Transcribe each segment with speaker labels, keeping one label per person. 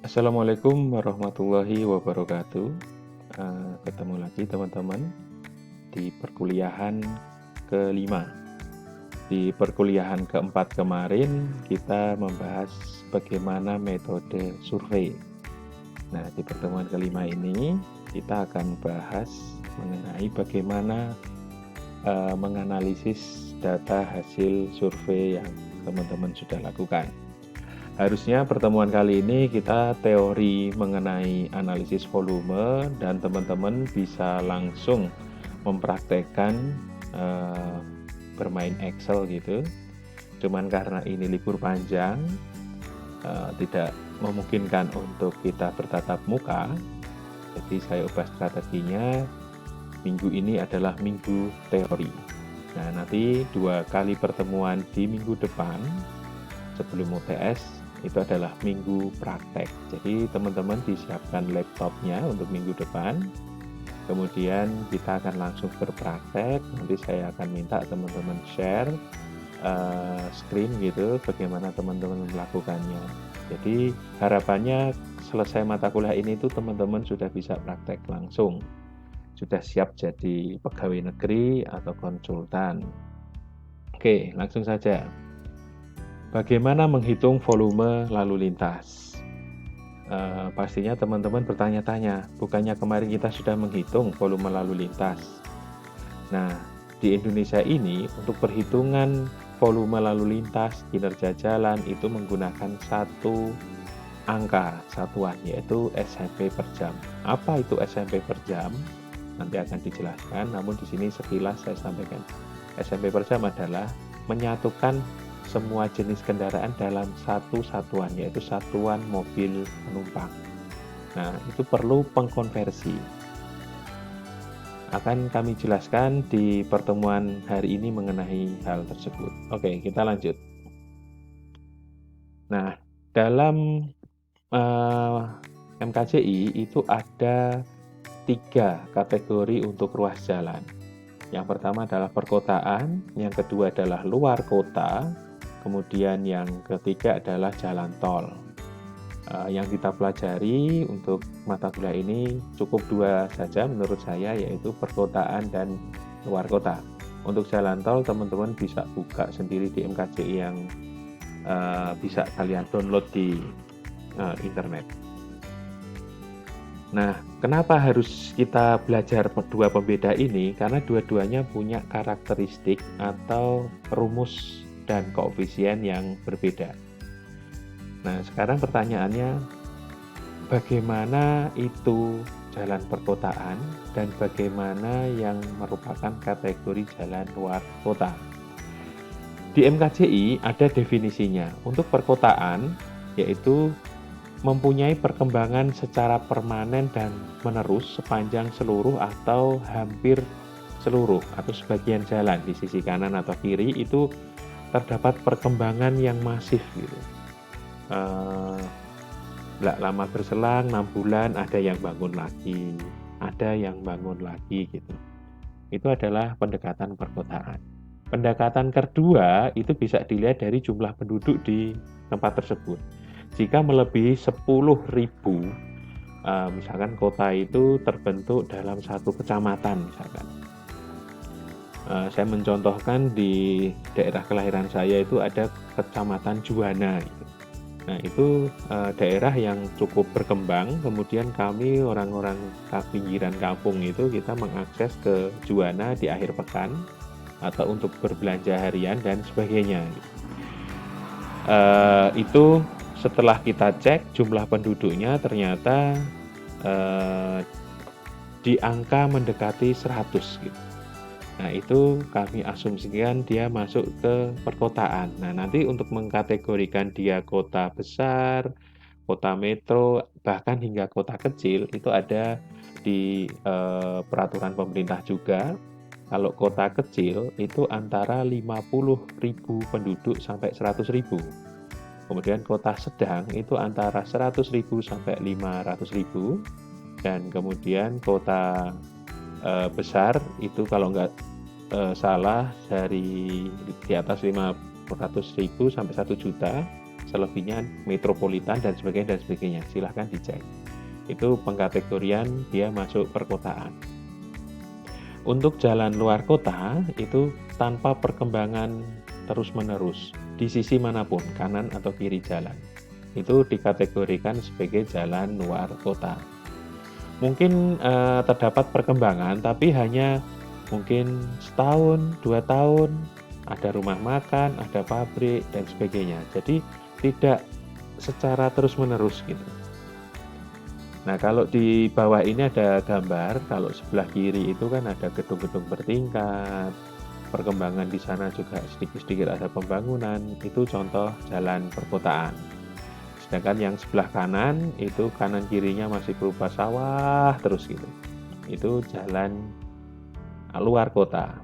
Speaker 1: Assalamualaikum warahmatullahi wabarakatuh. Ketemu lagi teman-teman di perkuliahan kelima. Di perkuliahan keempat kemarin kita membahas bagaimana metode survei. Nah, di pertemuan kelima ini kita akan bahas mengenai bagaimana menganalisis data hasil survei yang teman-teman sudah lakukan. Harusnya pertemuan kali ini kita teori mengenai analisis volume dan teman-teman bisa langsung mempraktekkan bermain Excel gitu. Cuman karena ini libur panjang, tidak memungkinkan untuk kita bertatap muka. Jadi saya ubah strateginya, minggu ini adalah minggu teori. Nah, nanti 2 kali pertemuan di minggu depan sebelum UTS itu adalah minggu praktek. Jadi teman-teman disiapkan laptopnya untuk minggu depan. Kemudian kita akan langsung berpraktek. Nanti saya akan minta teman-teman share screen gitu, bagaimana teman-teman melakukannya. Jadi harapannya selesai mata kuliah ini tuh teman-teman sudah bisa praktek langsung. Sudah siap jadi pegawai negeri atau konsultan. Oke, langsung saja. Bagaimana menghitung volume lalu lintas? Pastinya teman-teman bertanya-tanya, bukannya kemarin kita sudah menghitung volume lalu lintas? Nah, di Indonesia ini untuk perhitungan volume lalu lintas kinerja jalan itu menggunakan satu angka satuan, yaitu SMP per jam. Apa itu SMP per jam? Nanti akan dijelaskan, namun di sini sekilas saya sampaikan. SMP per jam adalah menyatukan semua jenis kendaraan dalam satu satuan, yaitu satuan mobil penumpang. Nah, itu perlu pengkonversi. Akan kami jelaskan di pertemuan hari ini mengenai hal tersebut. Oke, kita lanjut. Nah, dalam MKJI itu ada 3 kategori untuk ruas jalan. Yang pertama adalah perkotaan, yang kedua adalah luar kota, kemudian yang ketiga adalah jalan tol. Yang kita pelajari untuk mata kuliah ini cukup 2 saja menurut saya, yaitu perkotaan dan luar kota. Untuk jalan tol teman-teman bisa buka sendiri di MKJI yang bisa kalian download di internet. Nah, kenapa harus kita belajar dua pembeda ini? Karena dua-duanya punya karakteristik atau rumus dan koefisien yang berbeda. Nah, sekarang pertanyaannya, bagaimana itu jalan perkotaan dan bagaimana yang merupakan kategori jalan luar kota? Di MKJI ada definisinya. Untuk perkotaan, yaitu mempunyai perkembangan secara permanen dan menerus sepanjang seluruh atau hampir seluruh atau sebagian jalan di sisi kanan atau kiri itu terdapat perkembangan yang masif gitu. Nggak lama berselang 6 bulan ada yang bangun lagi, ada yang bangun lagi gitu. Itu adalah pendekatan perkotaan. Pendekatan kedua itu bisa dilihat dari jumlah penduduk di tempat tersebut. Jika melebihi 10.000, misalkan kota itu terbentuk dalam satu kecamatan misalkan. Saya mencontohkan di daerah kelahiran saya itu ada kecamatan Juwana gitu. Nah, itu daerah yang cukup berkembang, kemudian kami orang-orang pinggiran kampung itu kita mengakses ke Juwana di akhir pekan atau untuk berbelanja harian dan sebagainya. Itu setelah kita cek jumlah penduduknya ternyata di angka mendekati 100 gitu. Nah, itu kami asumsikan dia masuk ke perkotaan. Nah, nanti untuk mengkategorikan dia kota besar, kota metro, bahkan hingga kota kecil, itu ada di peraturan pemerintah juga. Kalau kota kecil itu antara 50.000 penduduk sampai 100.000. Kemudian kota sedang itu antara 100.000 sampai 500.000. Dan kemudian kota besar itu kalau nggak salah dari di atas 500.000 sampai 1 juta, selebihnya metropolitan dan sebagainya. Silahkan dicek. Itu pengkategorian dia masuk perkotaan. Untuk jalan luar kota itu tanpa perkembangan terus-menerus di sisi manapun, kanan atau kiri jalan. Itu dikategorikan sebagai jalan luar kota. Mungkin terdapat perkembangan, tapi hanya mungkin setahun, 2 tahun, ada rumah makan, ada pabrik, dan sebagainya. Jadi tidak secara terus-menerus gitu. Nah, kalau di bawah ini ada gambar, kalau sebelah kiri itu kan ada gedung-gedung bertingkat, perkembangan di sana juga sedikit-sedikit ada pembangunan, itu contoh jalan perkotaan. Sedangkan yang sebelah kanan, itu kanan kirinya masih berupa sawah terus gitu. Itu jalan luar kota.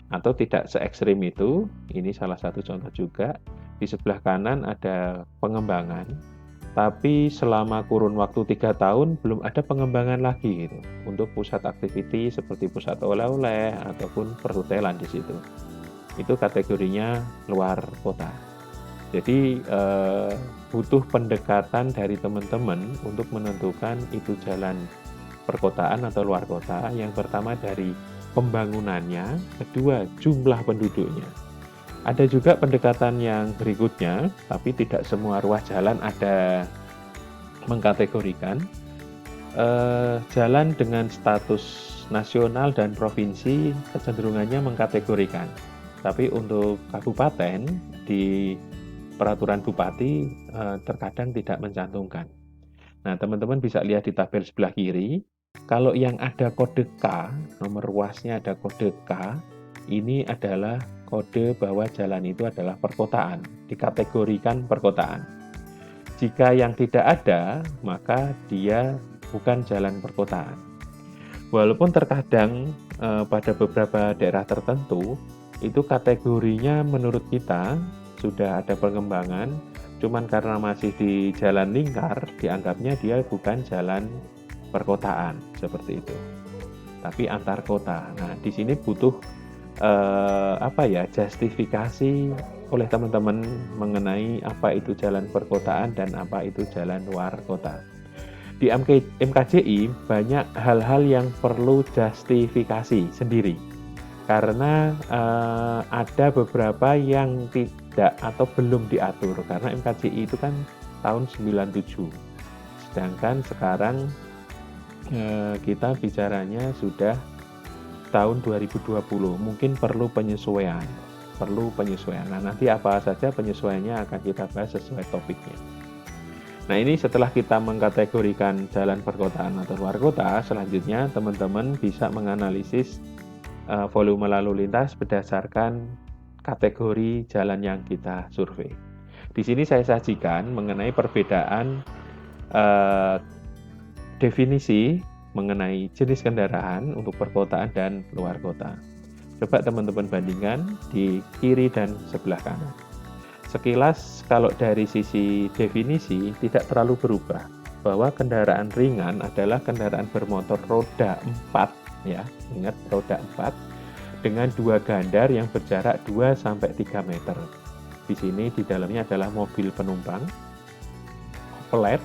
Speaker 1: Atau tidak se ekstrim itu, ini salah satu contoh juga, di sebelah kanan ada pengembangan, tapi selama kurun waktu 3 tahun belum ada pengembangan lagi gitu untuk pusat aktiviti seperti pusat oleh-oleh ataupun perhotelan di situ. Itu kategorinya luar kota. Jadi butuh pendekatan dari teman-teman untuk menentukan itu jalan perkotaan atau luar kota. Yang pertama dari pembangunannya, kedua jumlah penduduknya. Ada juga pendekatan yang berikutnya, tapi tidak semua ruas jalan ada mengkategorikan. Jalan dengan status nasional dan provinsi kecenderungannya mengkategorikan. Tapi untuk kabupaten di peraturan bupati terkadang tidak mencantumkan. Nah, teman-teman bisa lihat di tabel sebelah kiri, kalau yang ada kode K, nomor ruasnya ada kode K, ini adalah kode bahwa jalan itu adalah perkotaan, dikategorikan perkotaan. Jika yang tidak ada, maka dia bukan jalan perkotaan. Walaupun terkadang pada beberapa daerah tertentu, itu kategorinya menurut kita sudah ada pengembangan, cuman karena masih di jalan lingkar, dianggapnya dia bukan jalan perkotaan, seperti itu. Tapi antar kota. Nah, di sini butuh justifikasi oleh teman-teman mengenai apa itu jalan perkotaan dan apa itu jalan luar kota. Di MKJI banyak hal-hal yang perlu justifikasi sendiri karena ada beberapa yang tidak atau belum diatur karena MKJI itu kan tahun 97, sedangkan sekarang kita bicaranya sudah tahun 2020, mungkin perlu penyesuaian. Nah, nanti apa saja penyesuaiannya akan kita bahas sesuai topiknya. Nah, ini setelah kita mengkategorikan jalan perkotaan atau luar kota, selanjutnya teman-teman bisa menganalisis volume lalu lintas berdasarkan kategori jalan yang kita survei. Di sini saya sajikan mengenai perbedaan definisi mengenai jenis kendaraan untuk perkotaan dan luar kota. Coba teman-teman bandingkan di kiri dan sebelah kanan. Sekilas kalau dari sisi definisi tidak terlalu berubah, bahwa kendaraan ringan adalah kendaraan bermotor roda 4, ya, ingat roda 4, dengan 2 gandar yang berjarak 2-3 meter. Di sini di dalamnya adalah mobil penumpang, flat,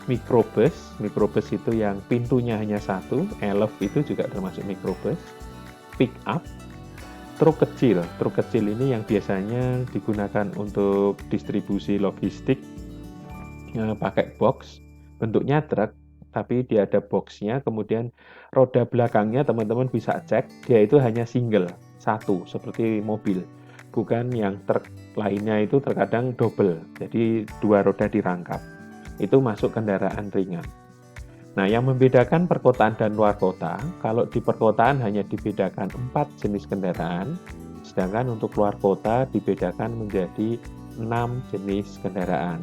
Speaker 1: mikrobus itu yang pintunya hanya 1, elf itu juga termasuk mikrobus, pick up, truk kecil ini yang biasanya digunakan untuk distribusi logistik, pakai box, bentuknya truk, tapi dia ada boxnya, kemudian roda belakangnya teman-teman bisa cek, dia itu hanya single, 1, seperti mobil, bukan yang truk lainnya itu terkadang double, jadi 2 roda dirangkap. Itu masuk kendaraan ringan. Nah, yang membedakan perkotaan dan luar kota, kalau di perkotaan hanya dibedakan 4 jenis kendaraan, sedangkan untuk luar kota dibedakan menjadi 6 jenis kendaraan.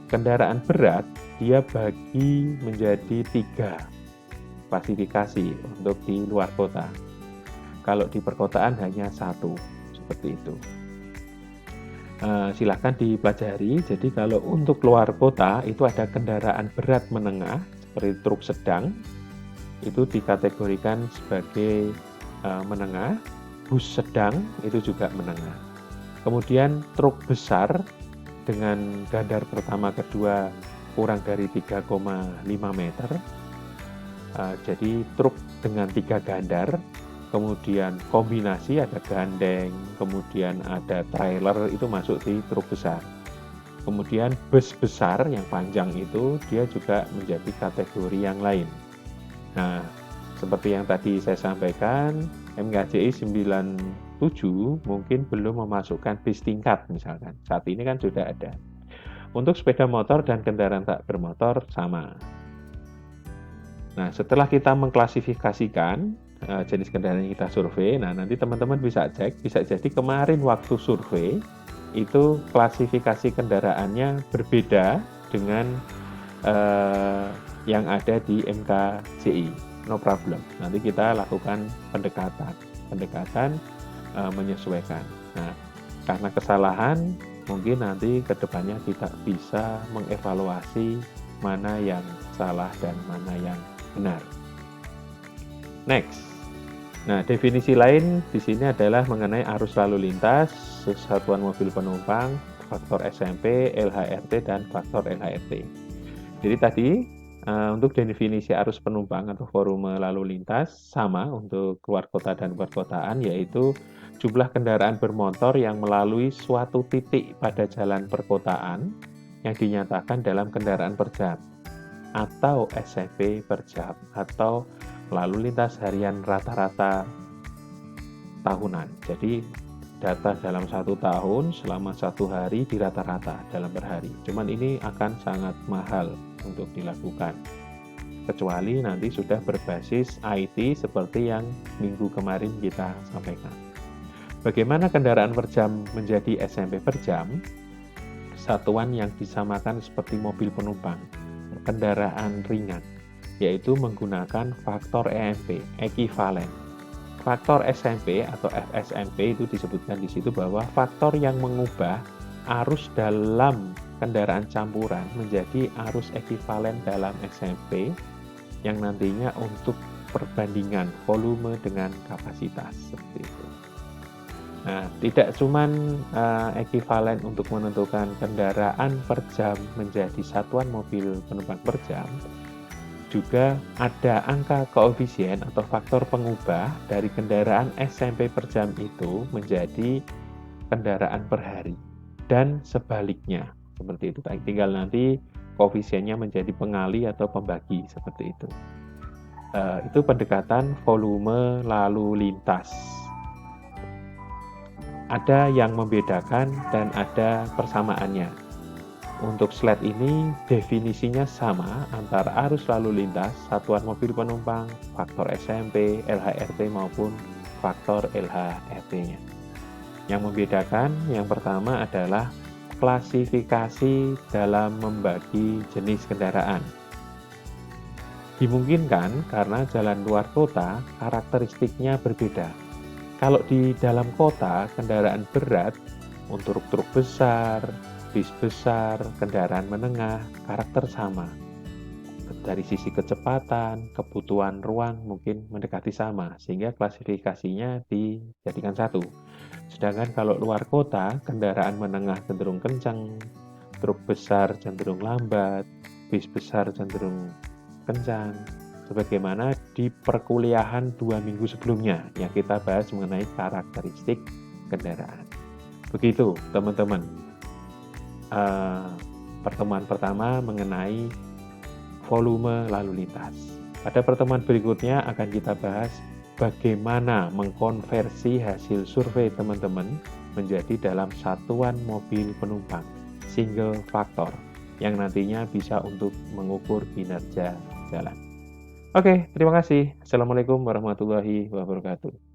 Speaker 1: Kendaraan berat, dia bagi menjadi 3 klasifikasi untuk di luar kota. Kalau di perkotaan hanya 1, seperti itu. Silahkan dipelajari. Jadi kalau untuk luar kota itu ada kendaraan berat menengah seperti truk sedang, itu dikategorikan sebagai menengah, bus sedang itu juga menengah. Kemudian truk besar dengan gandar pertama kedua kurang dari 3,5 meter. Jadi truk dengan 3 gandar, kemudian kombinasi ada gandeng, kemudian ada trailer itu masuk di truk besar. Kemudian bus besar yang panjang itu dia juga menjadi kategori yang lain. Nah, seperti yang tadi saya sampaikan, MKJI 97 mungkin belum memasukkan bis tingkat misalkan. Saat ini kan sudah ada. Untuk sepeda motor dan kendaraan tak bermotor sama. Nah, setelah kita mengklasifikasikan jenis kendaraan yang kita survei, nah nanti teman-teman bisa cek, bisa jadi kemarin waktu survei itu klasifikasi kendaraannya berbeda dengan yang ada di MKJI. No problem. Nanti kita lakukan pendekatan menyesuaikan. Nah, karena kesalahan, mungkin nanti kedepannya kita bisa mengevaluasi mana yang salah dan mana yang benar. Next. Nah, definisi lain di sini adalah mengenai arus lalu lintas, satuan mobil penumpang, faktor SMP, LHRT, dan faktor LHRT. Jadi tadi untuk definisi arus penumpang atau volume lalu lintas sama untuk keluar kota dan perkotaan, yaitu jumlah kendaraan bermotor yang melalui suatu titik pada jalan perkotaan yang dinyatakan dalam kendaraan per jam atau SMP per jam atau lalu lintas harian rata-rata tahunan. Jadi data dalam 1 tahun selama 1 hari di rata-rata dalam per hari. Cuman ini akan sangat mahal untuk dilakukan. Kecuali nanti sudah berbasis IT seperti yang minggu kemarin kita sampaikan. Bagaimana kendaraan per jam menjadi SMP per jam? Satuan yang disamakan seperti mobil penumpang, kendaraan ringan, yaitu menggunakan faktor EMP, ekivalen. Faktor SMP atau FSMP itu disebutkan di situ bahwa faktor yang mengubah arus dalam kendaraan campuran menjadi arus ekivalen dalam SMP yang nantinya untuk perbandingan volume dengan kapasitas seperti itu. Nah, tidak cuman ekivalen untuk menentukan kendaraan per jam menjadi satuan mobil penumpang per jam, juga ada angka koefisien atau faktor pengubah dari kendaraan SMP per jam itu menjadi kendaraan per hari dan sebaliknya seperti itu. Tinggal nanti koefisiennya menjadi pengali atau pembagi seperti itu. Itu pendekatan volume lalu lintas. Ada yang membedakan dan ada persamaannya. Untuk slide ini definisinya sama antara arus lalu lintas, satuan mobil penumpang, faktor SMP, LHRT maupun faktor LHRT-nya. Yang membedakan yang pertama adalah klasifikasi dalam membagi jenis kendaraan. Dimungkinkan karena jalan luar kota karakteristiknya berbeda. Kalau di dalam kota, kendaraan berat untuk truk besar, bis besar, kendaraan menengah, karakter sama. Dari sisi kecepatan, kebutuhan ruang mungkin mendekati sama, sehingga klasifikasinya dijadikan satu. Sedangkan kalau luar kota, kendaraan menengah cenderung kencang, truk besar cenderung lambat, bis besar cenderung kencang. Sebagaimana di perkuliahan 2 minggu sebelumnya yang kita bahas mengenai karakteristik kendaraan. Begitu teman-teman. Pertemuan pertama mengenai volume lalu lintas. Pada pertemuan berikutnya akan kita bahas bagaimana mengkonversi hasil survei teman-teman menjadi dalam satuan mobil penumpang, single faktor, yang nantinya bisa untuk mengukur kinerja jalan. Oke, terima kasih. Assalamualaikum warahmatullahi wabarakatuh.